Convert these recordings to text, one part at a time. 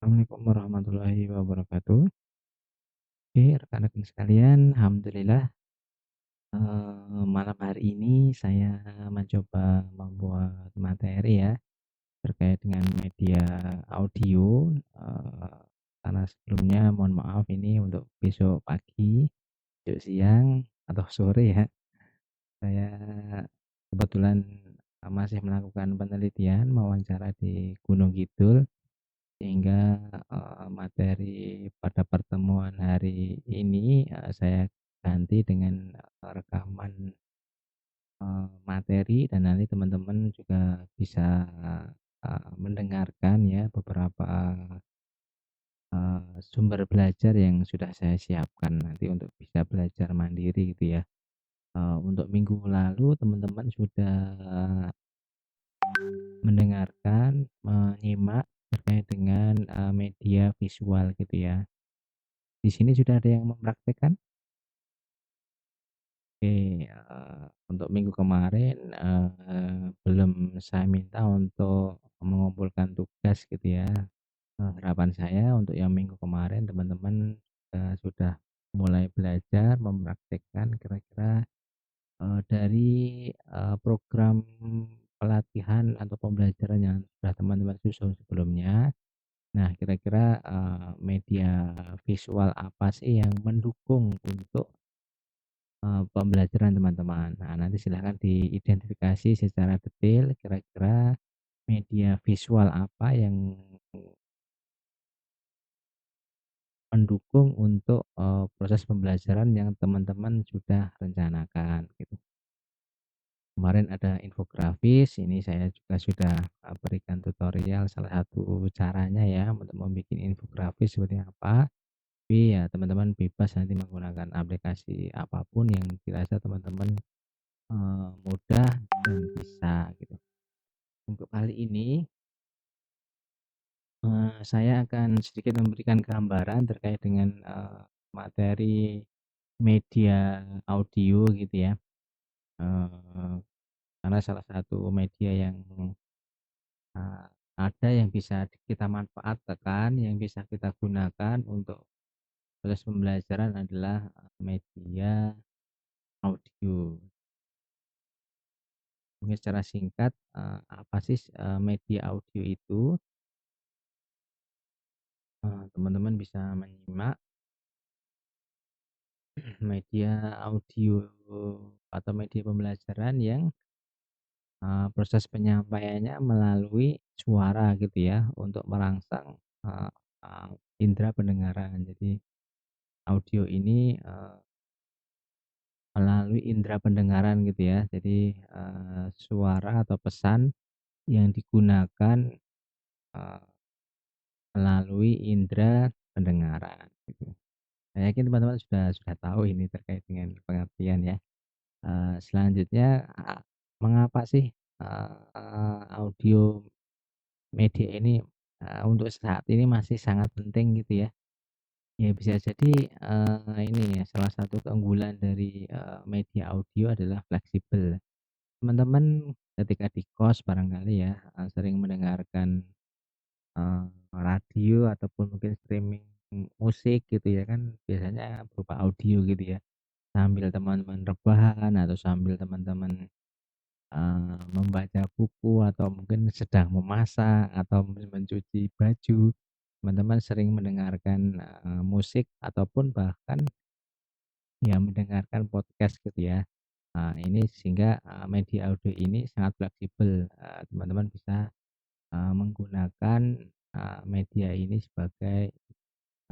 Assalamualaikum warahmatullahi wabarakatuh. Oke, rekan-rekan sekalian, alhamdulillah, malam hari ini saya mencoba membuat materi ya, terkait dengan media audio, karena sebelumnya mohon maaf ini untuk besok pagi, besok siang, atau sore ya, saya kebetulan, masih melakukan penelitian mewawancara di Gunung Kidul. Sehingga, materi pada pertemuan hari ini, saya ganti dengan, rekaman, materi dan nanti teman-teman juga bisa, mendengarkan ya beberapa, sumber belajar yang sudah saya siapkan nanti untuk bisa belajar mandiri gitu ya. Untuk minggu lalu teman-teman sudah mendengarkan, menyimak terkait dengan, media visual gitu ya. Di sini sudah ada yang mempraktekkan? Oke, untuk minggu kemarin, belum saya minta untuk mengumpulkan tugas gitu ya. Harapan saya untuk yang minggu kemarin teman-teman, sudah mulai belajar mempraktekkan kira-kira, dari, program pelatihan atau pembelajaran yang sudah teman-teman susun sebelumnya. Nah, kira-kira, media visual apa sih yang mendukung untuk pembelajaran teman-teman. Nah, nanti silahkan diidentifikasi secara detail kira-kira media visual apa yang mendukung untuk, proses pembelajaran yang teman-teman sudah rencanakan gitu. Kemarin ada infografis, ini saya juga sudah, berikan tutorial salah satu caranya ya untuk membuat infografis seperti apa. Tapi ya teman-teman bebas nanti menggunakan aplikasi apapun yang dirasa teman-teman, mudah dan bisa gitu. Untuk kali ini, saya akan sedikit memberikan gambaran terkait dengan, materi media audio gitu ya, eee, karena salah satu media yang, eee, ada yang bisa kita manfaatkan, yang bisa kita gunakan untuk proses pembelajaran adalah, media audio. Mungkin secara singkat, apa sih, media audio itu? Teman-teman bisa menyimak media audio atau media pembelajaran yang, proses penyampaiannya melalui suara gitu ya, untuk merangsang, eee eee, indera pendengaran. Jadi audio ini, melalui indera pendengaran gitu ya. Jadi, suara atau pesan yang digunakan, eee, melalui indera pendengaran gitu. Saya yakin teman-teman sudah tahu ini terkait dengan pengertian ya. Selanjutnya, mengapa sih, audio media ini, untuk saat ini masih sangat penting gitu ya. Ya bisa jadi, ini ya salah satu keunggulan dari, media audio adalah fleksibel. Teman-teman ketika di kos barangkali ya, sering mendengarkan, radio ataupun mungkin streaming musik gitu ya kan biasanya berupa audio gitu ya. Sambil teman-teman rebahan atau sambil teman-teman, membaca buku atau mungkin sedang memasak atau mungkin mencuci baju, teman-teman sering mendengarkan, musik ataupun bahkan ya mendengarkan podcast gitu ya. Ini sehingga, media audio ini sangat fleksibel, teman-teman bisa, menggunakan, media ini sebagai,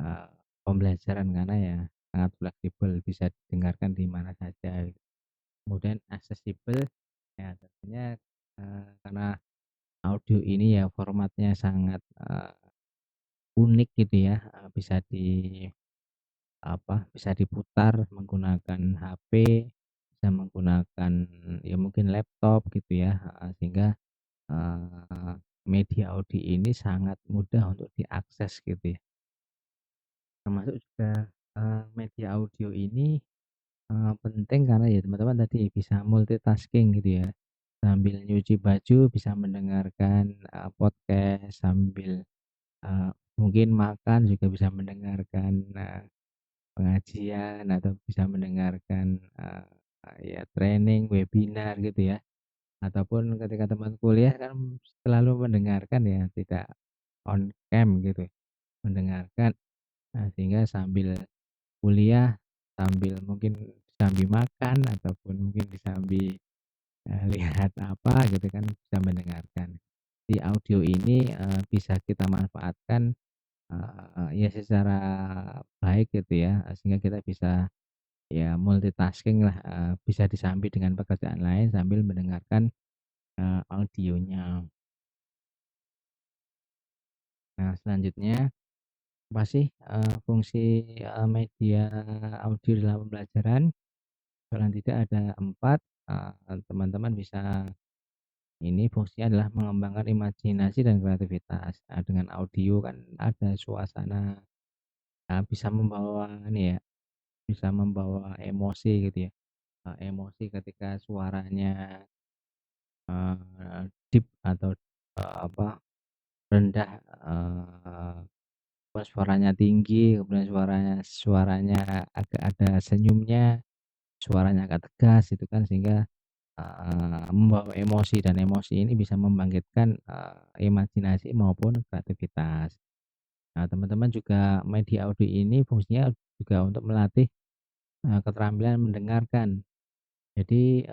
eee, pembelajaran karena ya sangat fleksibel bisa didengarkan di mana saja. Kemudian aksesibel, ya tentunya, karena audio ini ya formatnya sangat, unik gitu ya, bisa diputar menggunakan HP, bisa menggunakan ya mungkin laptop gitu ya, sehingga, media audio ini sangat mudah untuk diakses gitu ya. Termasuk juga, media audio ini penting karena ya teman-teman tadi bisa multitasking gitu ya, sambil nyuci baju bisa mendengarkan, podcast sambil, mungkin makan juga bisa mendengarkan, pengajian atau bisa mendengarkan, ya training, webinar gitu ya. Ataupun ketika teman kuliah kan selalu mendengarkan ya, tidak on cam gitu, mendengarkan, sehingga sambil kuliah, sambil mungkin sambil makan ataupun mungkin sambil, lihat apa gitu kan bisa mendengarkan. Di audio ini, bisa kita manfaatkan, ya secara baik gitu ya, sehingga kita bisa ya multitasking-lah, bisa disambi dengan pekerjaan lain sambil mendengarkan, audionya. Nah selanjutnya apa sih, fungsi, media audio dalam pembelajaran? Paling tidak ada 4, teman-teman bisa ini fungsinya adalah mengembangkan imajinasi dan kreativitas. Dengan audio kan ada suasana, bisa membawa ini ya, bisa membawa emosi gitu ya, emosi ketika suaranya, deep atau, apa, rendah, terus suaranya tinggi, kemudian suaranya suaranya agak ada senyumnya, suaranya agak tegas itu kan sehingga, membawa emosi dan emosi ini bisa membangkitkan, imajinasi maupun kreativitas. Nah, teman-teman juga media audio ini fungsinya juga untuk melatih, keterampilan mendengarkan. Jadi,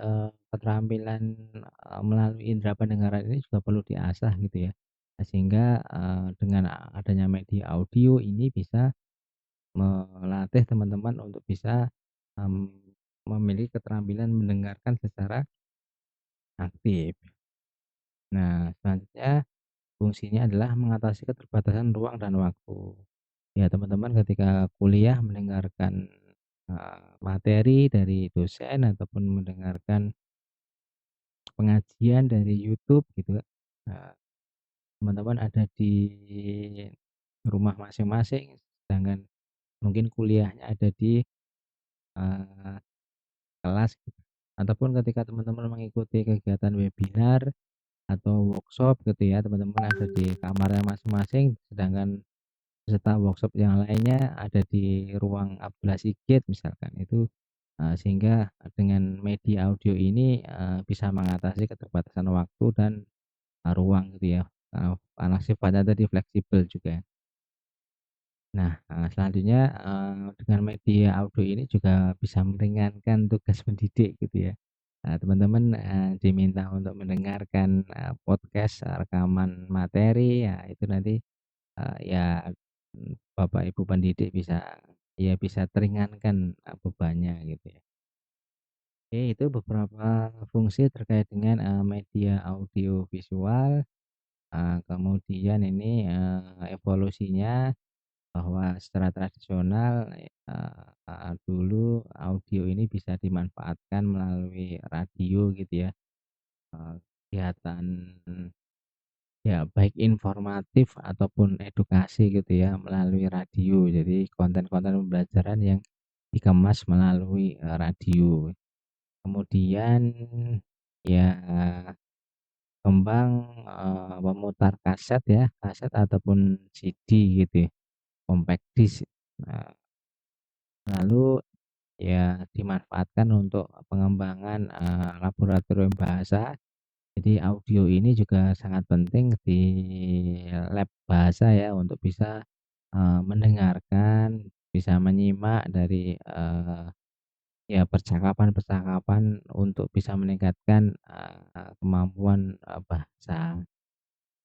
keterampilan, melalui indera pendengaran ini juga perlu diasah gitu ya. Sehingga, dengan adanya media audio ini bisa melatih teman-teman untuk bisa, memiliki keterampilan mendengarkan secara aktif. Nah, selanjutnya fungsinya adalah mengatasi keterbatasan ruang dan waktu. Ya, teman-teman ketika kuliah mendengarkan, materi dari dosen ataupun mendengarkan pengajian dari YouTube gitu, teman-teman ada di rumah masing-masing, sedangkan mungkin kuliahnya ada di, eee, kelas gitu. Ataupun ketika teman-teman mengikuti kegiatan webinar atau workshop gitu ya, teman-teman ada di kamarnya masing-masing, sedangkan peserta workshop yang lainnya ada di ruang Abdullah Sigit misalkan, itu, sehingga dengan media audio ini, bisa mengatasi keterbatasan waktu dan, ruang gitu ya, karena sifatnya tadi fleksibel juga. Nah, selanjutnya, dengan media audio ini juga bisa meringankan tugas mendidik gitu ya. Teman-teman, diminta untuk mendengarkan, podcast, rekaman materi, ya itu nanti, ya, Bapak Ibu pendidik bisa ya bisa teringankan, bebannya gitu ya. Oke, itu beberapa fungsi terkait dengan, media audio visual, kemudian ini, evolusinya bahwa secara tradisional, dulu audio ini bisa dimanfaatkan melalui radio gitu ya, kegiatan ya baik informatif ataupun edukasi gitu ya melalui radio. Jadi konten-konten pembelajaran yang dikemas melalui, radio. Kemudian ya kembang, pemutar kaset ya, kaset ataupun CD gitu ya, compact disc. Nah, lalu ya dimanfaatkan untuk pengembangan, laboratorium bahasa. Jadi audio ini juga sangat penting di lab bahasa ya untuk bisa, mendengarkan, bisa menyimak dari, ya percakapan-percakapan untuk bisa meningkatkan, kemampuan, bahasa.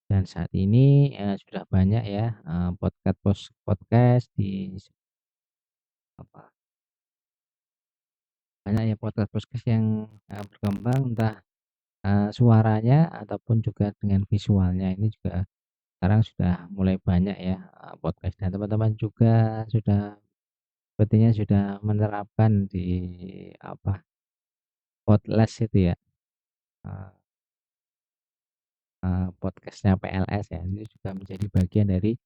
Dan saat ini, sudah banyak ya, podcast di apa, banyak ya podcast-podcast yang, berkembang entah, suaranya ataupun juga dengan visualnya ini juga sekarang sudah mulai banyak ya, podcast dan teman-teman juga sudah sepertinya sudah menerapkan di apa, Podles itu ya, eee podcast-nya PLS ya, itu juga menjadi bagian dari,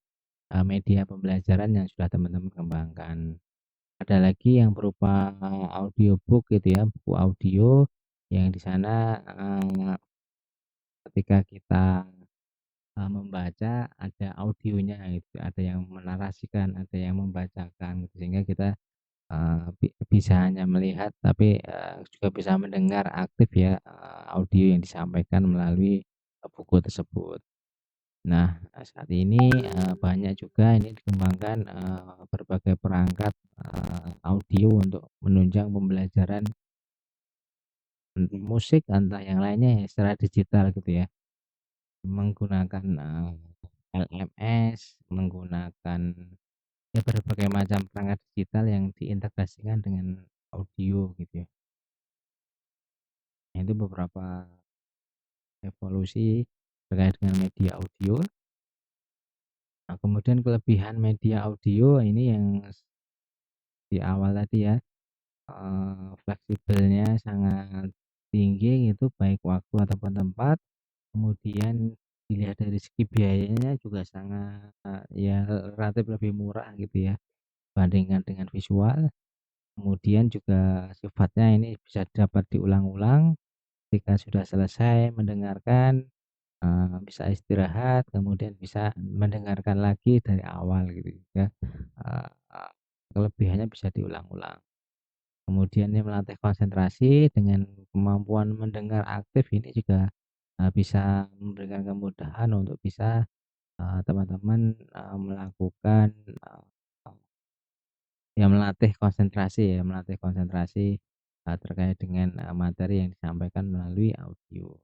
media pembelajaran yang sudah teman-teman kembangkan. Ada lagi yang berupa audiobook gitu ya, buku audio yang di sana, ketika kita membaca, ada audionya gitu, ada yang menarasikan, ada yang membacakan gitu, sehingga kita, bisa hanya melihat tapi, juga bisa mendengar aktif ya, audio yang disampaikan melalui, buku tersebut. Nah, saat ini, banyak juga ini dikembangkan, berbagai perangkat, audio untuk menunjang pembelajaran, musik entah yang lainnya ya secara digital gitu ya, menggunakan, LMS, menggunakan ya berbagai macam perangkat digital yang diintegrasikan dengan audio gitu ya. Nah, itu beberapa evolusi terkait dengan media audio. Nah, kemudian kelebihan media audio ini yang di awal tadi ya, fleksibelnya sangat tinggi gitu baik waktu ataupun tempat, kemudian dilihat dari segi biayanya juga sangat, ya relatif lebih murah gitu ya dibandingkan dengan visual, kemudian juga sifatnya ini bisa dapat diulang-ulang, ketika sudah selesai mendengarkan, bisa istirahat, kemudian bisa mendengarkan lagi dari awal gitu ya, eee, kelebihannya bisa diulang-ulang. Kemudian ini melatih konsentrasi dengan kemampuan mendengar aktif ini juga, bisa memberikan kemudahan untuk bisa, teman-teman, melakukan, ya melatih konsentrasi, terkait dengan, materi yang disampaikan melalui audio.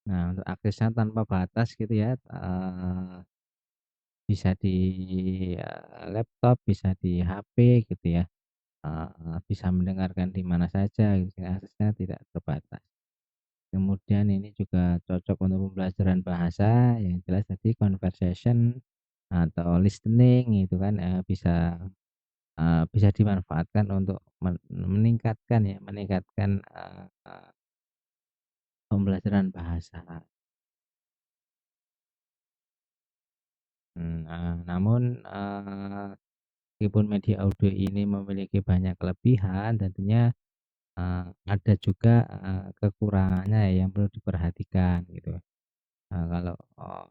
Nah, untuk aksesnya tanpa batas gitu ya, bisa di, laptop, bisa di HP gitu ya, bisa mendengarkan di mana saja gitu ya, aksesnya tidak terbatas. Kemudian ini juga cocok untuk pembelajaran bahasa, yang jelas tadi conversation atau listening itu kan, bisa dimanfaatkan untuk meningkatkan, pembelajaran bahasa. Namun, meskipun media audio ini memiliki banyak kelebihan, tentunya, ada juga, kekurangannya ya yang perlu diperhatikan gitu. Kalau,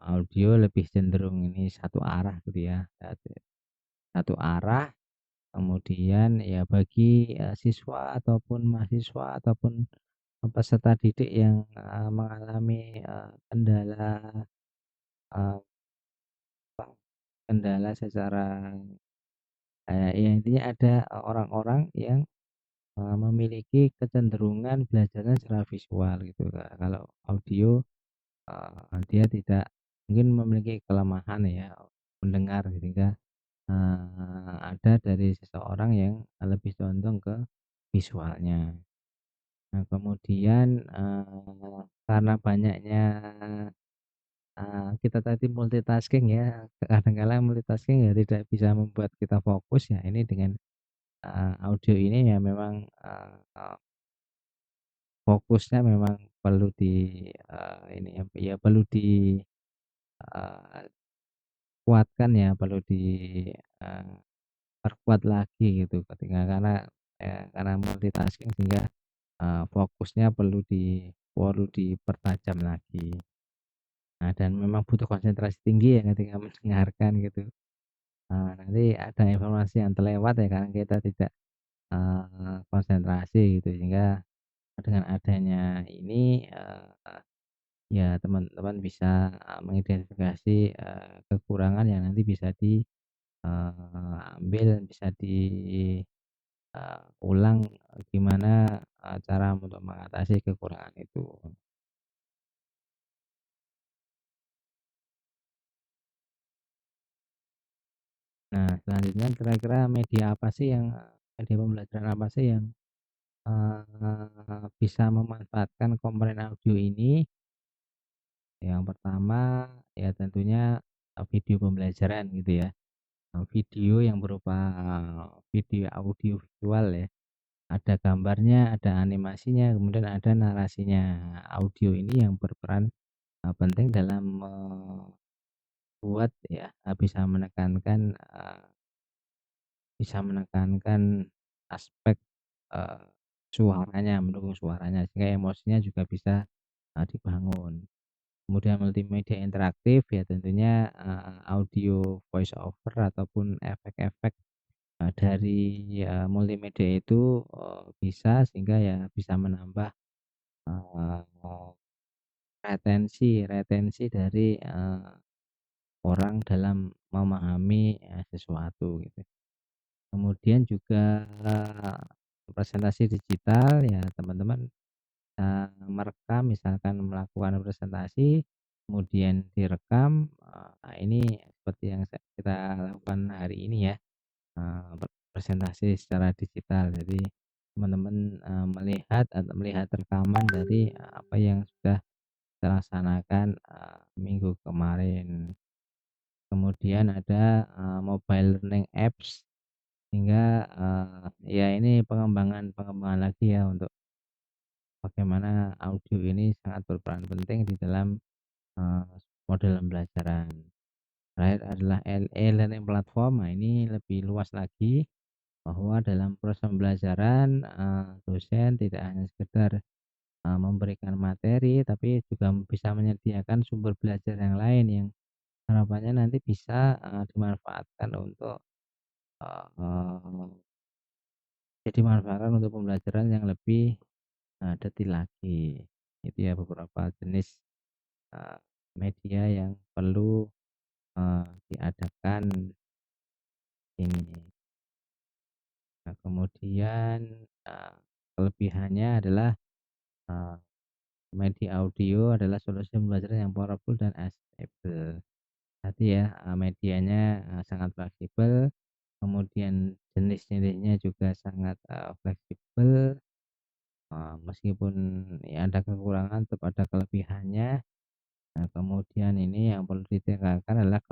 audio lebih cenderung ini satu arah gitu ya, satu arah, kemudian ya bagi, siswa ataupun mahasiswa ataupun peserta didik yang, mengalami, kendala, eee, apa, kendala secara, ya intinya ada, orang-orang yang, memiliki kecenderungan belajarnya secara visual gitu, Kak. Kalau audio, dia tidak mungkin memiliki kelemahan ya mendengar sehingga, ada dari seseorang yang lebih condong ke visualnya. Nah, kemudian, karena banyaknya, kita tadi multitasking ya, kadang-kala multitasking ya tidak bisa membuat kita fokus ya, ini dengan, audio ini ya memang, fokusnya memang perlu ini ya, ya perlu eee, kuatkan ya, perlu perkuat lagi gitu ketika karena multitasking sehingga, fokusnya perlu dipertajam lagi. Nah, dan memang butuh konsentrasi tinggi ya ketika mendengarkan gitu. Nanti ada informasi yang terlewat ya karena kita tidak, konsentrasi gitu sehingga dengan adanya ini, ya teman-teman bisa, mengidentifikasi, kekurangan yang nanti bisa ambil, bisa ulang gimana, cara untuk mengatasi kekurangan itu. Nah, selanjutnya kira-kira media apa sih yang media pembelajaran apa sih yang, bisa memanfaatkan komponen audio ini? Yang pertama, ya tentunya, video pembelajaran gitu ya, video yang berupa video audio visual ya, ada gambarnya, ada animasinya, kemudian ada narasinya. Audio ini yang berperan, penting dalam membuat ya, bisa menekankan aspek, eee, suaranya, mendukung suaranya, sehingga emosinya juga bisa, dibangun. kemudian multimedia interaktif ya tentunya, audio voice over ataupun efek-efek, dari, multimedia itu, bisa sehingga ya bisa menambah, eee, retensi retensi dari, orang dalam memahami, sesuatu gitu. Kemudian juga, presentasi digital ya teman-teman, merekam misalkan melakukan presentasi, kemudian direkam, nah ini seperti yang kita lakukan hari ini ya, presentasi secara digital. Jadi teman-teman, melihat rekaman dari, apa yang sudah kita laksanakan, minggu kemarin. Kemudian ada, mobile learning apps sehingga, ya ini pengembangan-pengembangan lagi ya untuk bagaimana audio ini sangat berperan penting di dalam, eee, model pembelajaran. Terakhir adalah e-learning platform, nah ini lebih luas lagi bahwa dalam proses pembelajaran, dosen tidak hanya sekedar, memberikan materi tapi juga bisa menyediakan sumber belajar yang lain yang harapannya nanti bisa, dimanfaatkan untuk, eee, dimanfaatkan untuk pembelajaran yang lebih, detail lagi. Itu ya beberapa jenis, eee, media yang perlu, diadakan ini. Nah kemudian, kelebihannya adalah, eee, media audio adalah solusi pembelajaran yang powerful dan accessible. Tadi ya, medianya, sangat fleksibel, kemudian jenis-jenisnya juga sangat, fleksibel, meskipun ya ada kekurangan tetap ada kelebihannya. Nah kemudian ini yang perlu ditingkatkan adalah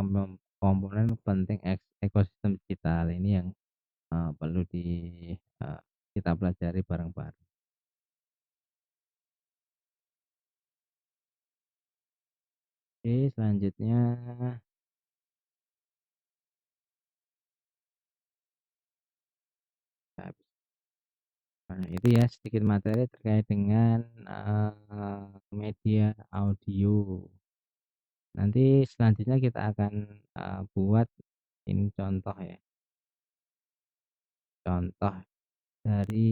komponen penting ekosistem digital ini yang, perlu kita pelajari bareng-bareng. Oke selanjutnya, nah itu ya sedikit materi terkait dengan, media audio. Nanti selanjutnya kita akan, buat ini contoh ya, contoh dari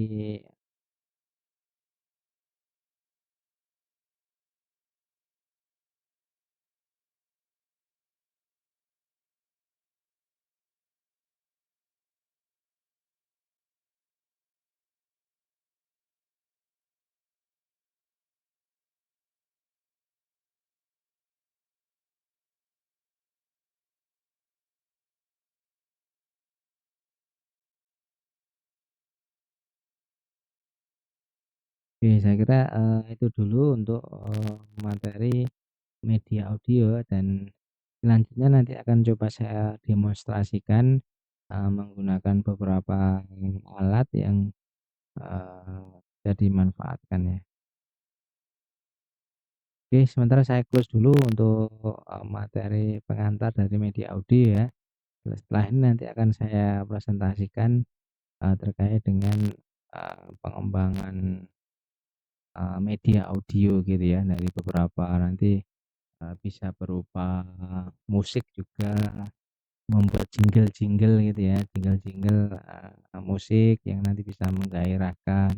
oke saya kira, itu dulu untuk, materi media audio dan selanjutnya nanti akan coba saya demonstrasikan, menggunakan beberapa alat yang, bisa dimanfaatkan ya. Oke sementara saya close dulu untuk, materi pengantar dari media audio ya. Setelah ini nanti akan saya presentasikan, terkait dengan, pengembangan, media audio gitu ya dari beberapa nanti, bisa berupa musik juga, membuat jingle-jingle gitu ya, jingle-jingle, musik yang nanti bisa menggairahkan,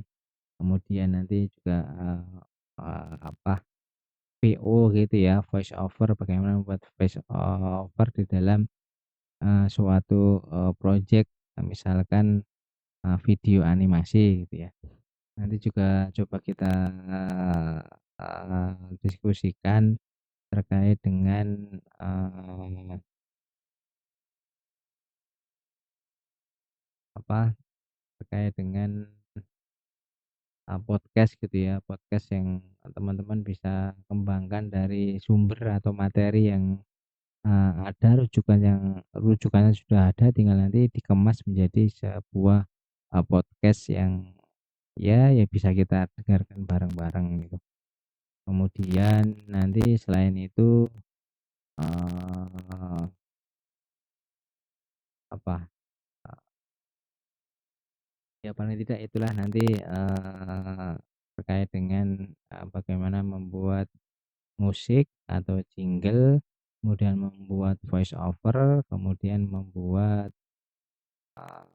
kemudian nanti juga, apa, VO gitu ya, voice over bagaimana membuat voice over di dalam, suatu, project, misalkan, video animasi gitu ya. Nanti juga coba kita, diskusikan terkait dengan, apa, terkait dengan, podcast gitu ya, podcast yang teman-teman bisa kembangkan dari sumber atau materi yang, ada rujukannya sudah ada tinggal nanti dikemas menjadi sebuah, podcast yang ya bisa kita dengarkan bareng-bareng gitu. Kemudian nanti selain itu, eee, apa, ya paling tidak itulah nanti, terkait dengan, bagaimana membuat musik atau jingle, kemudian membuat voice over, kemudian membuat, eee,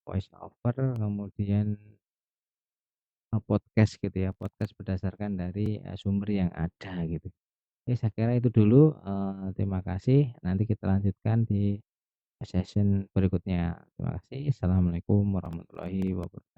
voice over, kemudian podcast gitu ya, podcast berdasarkan dari, sumber yang ada gitu. Saya kira itu dulu, terima kasih, nanti kita lanjutkan di session berikutnya. Terima kasih. Assalamualaikum warahmatullahi wabarakatuh.